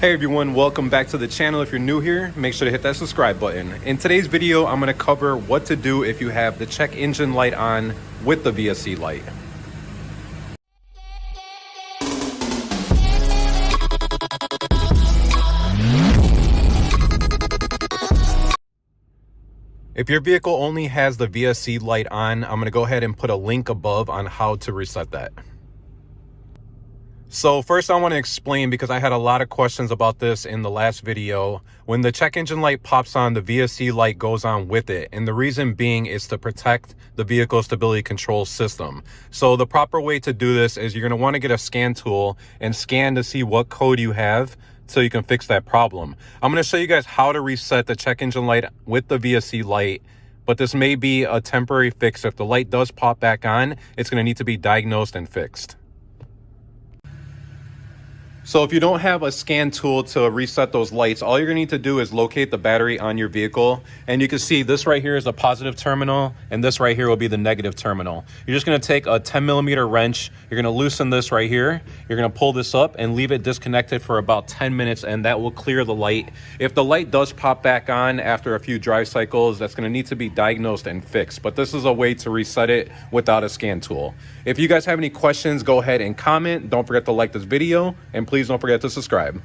Hey everyone, welcome back to the channel. If you're new here, make sure to hit that subscribe button. In today's video, I'm going to cover what to do if you have the check engine light on with the VSC light. If your vehicle only has the VSC light on, I'm going to go ahead and put a link above on how to reset that. So first I want to explain, because I had a lot of questions about this in the last video. When the check engine light pops on, the VSC light goes on with it. And the reason being is to protect the vehicle stability control system. So the proper way to do this is you're going to want to get a scan tool and scan to see what code you have so you can fix that problem. I'm going to show you guys how to reset the check engine light with the VSC light. But this may be a temporary fix. If the light does pop back on, it's going to need to be diagnosed and fixed. So if you don't have a scan tool to reset those lights, all you're gonna need to do is locate the battery on your vehicle. And you can see this right here is a positive terminal, and this right here will be the negative terminal. You're just gonna take a 10mm wrench, you're gonna loosen this right here, you're gonna pull this up and leave it disconnected for about 10 minutes, and that will clear the light. If the light does pop back on after a few drive cycles, that's gonna need to be diagnosed and fixed. But this is a way to reset it without a scan tool. If you guys have any questions, go ahead and comment. Don't forget to like this video, and please don't forget to subscribe.